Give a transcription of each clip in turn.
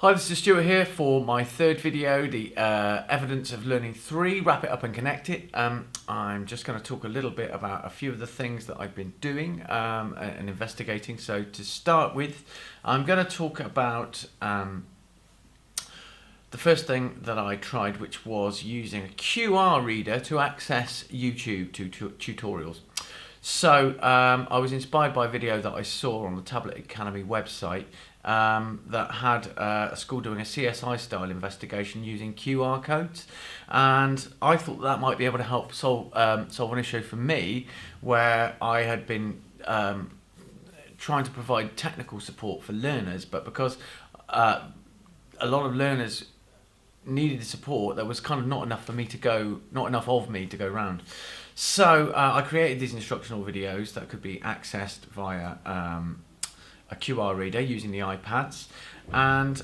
Hi, this is Stuart here for my third video, the Evidence of Learning 3, Wrap It Up and Connect It. I'm just going to talk a little bit about a few of the things that I've been doing and investigating. So to start with, I'm going to talk about the first thing that I tried, which was using a QR reader to access YouTube tutorials. So I was inspired by a video that I saw on the Tablet Academy website that had a school doing a CSI style investigation using QR codes, and I thought that might be able to help solve an issue for me where I had been trying to provide technical support for learners, but because a lot of learners needed the support, there was kind of not enough of me to go around. So I created these instructional videos that could be accessed via a QR reader using the iPads, and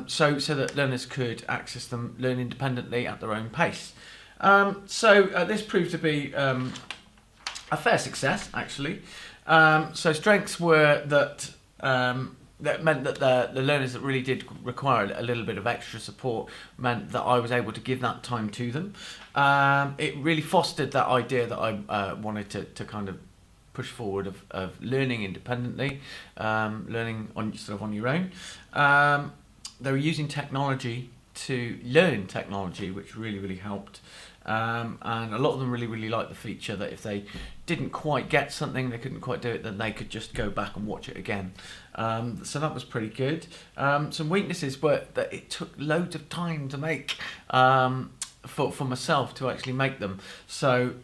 so that learners could access them, learn independently at their own pace. This proved to be a fair success, actually. So strengths were that that meant that the learners that really did require a little bit of extra support meant that I was able to give that time to them. It really fostered that idea that I wanted to kind of push forward of learning independently, learning on your own. They were using technology to learn technology, which really helped. And a lot of them really liked the feature that if they didn't quite get something, they couldn't quite do it, then they could just go back and watch it again. So that was pretty good. Some weaknesses were that it took loads of time to make, for myself to actually make them. So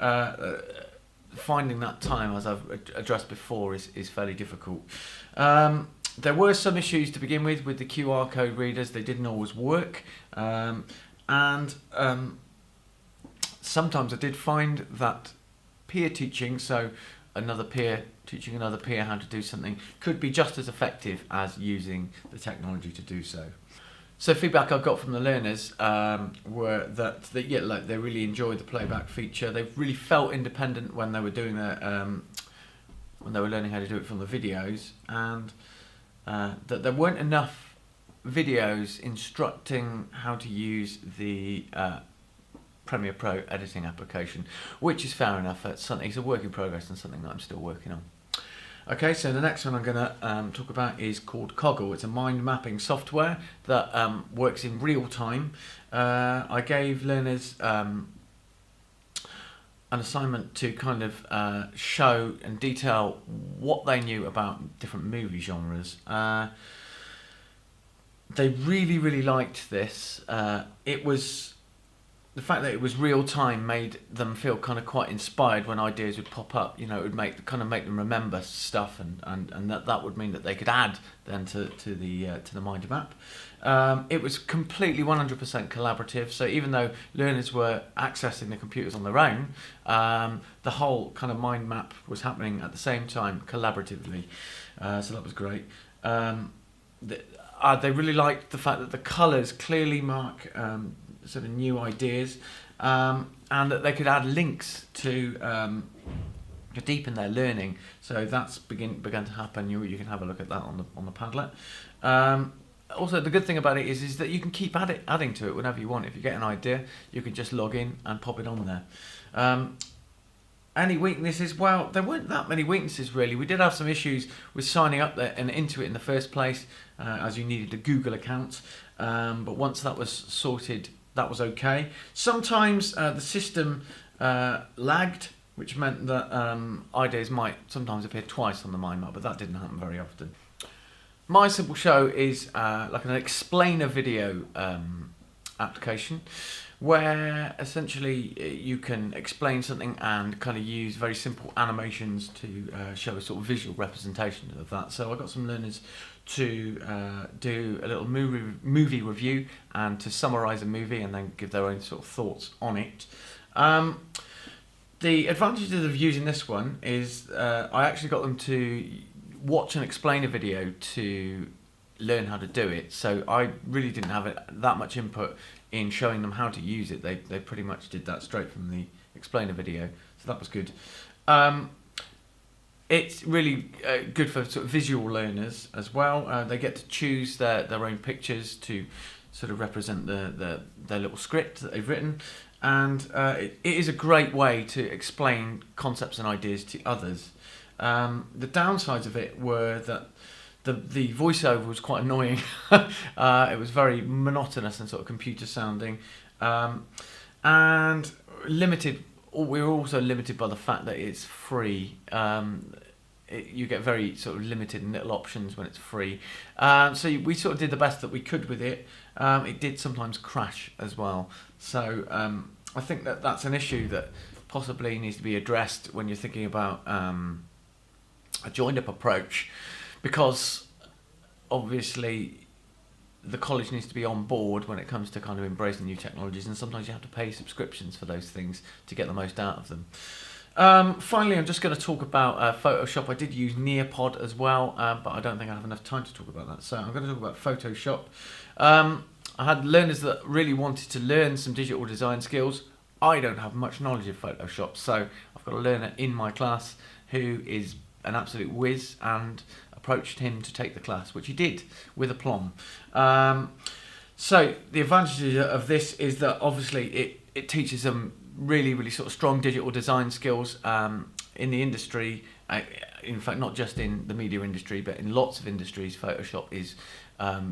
finding that time, as I've addressed before, is fairly difficult. There were some issues to begin with the QR code readers. They didn't always work, and sometimes I did find that peer teaching, so another peer teaching another peer how to do something, could be just as effective as using the technology to do so. So feedback I got from the learners were that they really enjoyed the playback feature. They really felt independent when they were doing when they were learning how to do it from the videos, and that there weren't enough videos instructing how to use the Premiere Pro editing application, which is fair enough. It's a work in progress and something that I'm still working on. Okay, so the next one I'm going to talk about is called Coggle. It's a mind mapping software that works in real time. I gave learners an assignment to kind of show and detail what they knew about different movie genres. They really liked this. The fact that it was real time made them feel kind of quite inspired when ideas would pop up. You know, it would make them remember stuff, and that would mean that they could add then to the mind map. It was completely 100% collaborative. So even though learners were accessing the computers on their own, the whole kind of mind map was happening at the same time collaboratively. So that was great. They really liked the fact that the colours clearly mark sort of new ideas, and that they could add links to deepen their learning. So that's begun to happen. You can have a look at that on the Padlet. Also, the good thing about it is that you can keep adding to it whenever you want. If you get an idea, you can just log in and pop it on there. Any weaknesses? Well, there weren't that many weaknesses really. We did have some issues with signing up there and into it in the first place, as you needed a Google account. But once that was sorted, that was okay. Sometimes the system lagged, which meant that ideas might sometimes appear twice on the mind map, but that didn't happen very often. My Simple Show is like an explainer video application, where essentially you can explain something and kind of use very simple animations to show a sort of visual representation of that. So I got some learners to do a little movie review and to summarise a movie and then give their own sort of thoughts on it. The advantages of using this one is I actually got them to watch and explain a video to learn how to do it. So I really didn't have that much input in showing them how to use it. They pretty much did that straight from the explainer video, so that was good. it's really good for sort of visual learners as well. They get to choose their own pictures to sort of represent their little script that they've written, and it is a great way to explain concepts and ideas to others. The downsides of it were that the voiceover was quite annoying. It was very monotonous and sort of computer sounding, and limited. We were also limited by the fact that it's free. You get very sort of limited and little options when it's free. So we sort of did the best that we could with it. It did sometimes crash as well. So I think that that's an issue that possibly needs to be addressed when you're thinking about a joined-up approach, because obviously the college needs to be on board when it comes to kind of embracing new technologies, and sometimes you have to pay subscriptions for those things to get the most out of them. Finally, I'm just going to talk about Photoshop. I did use Nearpod as well, but I don't think I have enough time to talk about that, so I'm going to talk about Photoshop. I had learners that really wanted to learn some digital design skills. I don't have much knowledge of Photoshop, so I've got a learner in my class who is an absolute whiz, and approached him to take the class, which he did with aplomb. So the advantage of this is that obviously it teaches them really sort of strong digital design skills in the industry. In fact, not just in the media industry, but in lots of industries, Photoshop is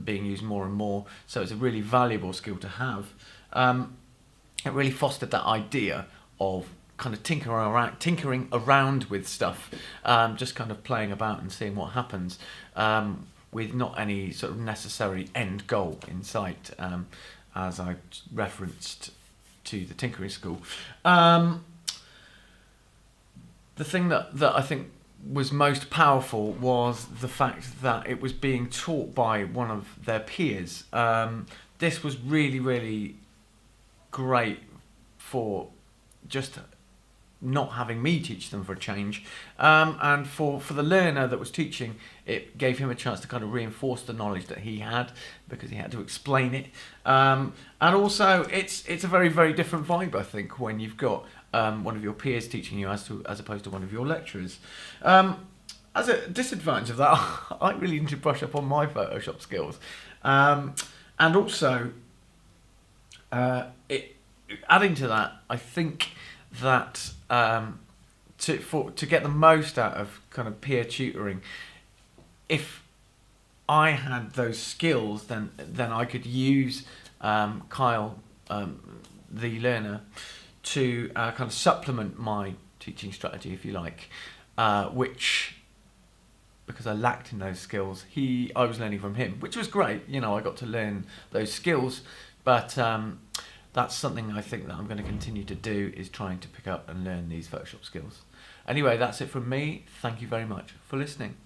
being used more and more. So it's a really valuable skill to have. It really fostered that idea of kind of tinkering around with stuff, just kind of playing about and seeing what happens, with not any sort of necessary end goal in sight, as I referenced to the tinkering school. The thing that I think was most powerful was the fact that it was being taught by one of their peers. This was really great for just not having me teach them for a change, and for the learner that was teaching, it gave him a chance to kind of reinforce the knowledge that he had, because he had to explain it, and also it's a very different vibe, I think, when you've got one of your peers teaching you as opposed to one of your lecturers. As a disadvantage of that, I really need to brush up on my Photoshop skills, and also adding to that, I think that to get the most out of kind of peer tutoring, if I had those skills, then I could use Kyle, the learner, to kind of supplement my teaching strategy, if you like, which, because I lacked in those skills, I was learning from him, which was great. You know, I got to learn those skills, but that's something I think that I'm going to continue to do, is trying to pick up and learn these Photoshop skills. Anyway, that's it from me. Thank you very much for listening.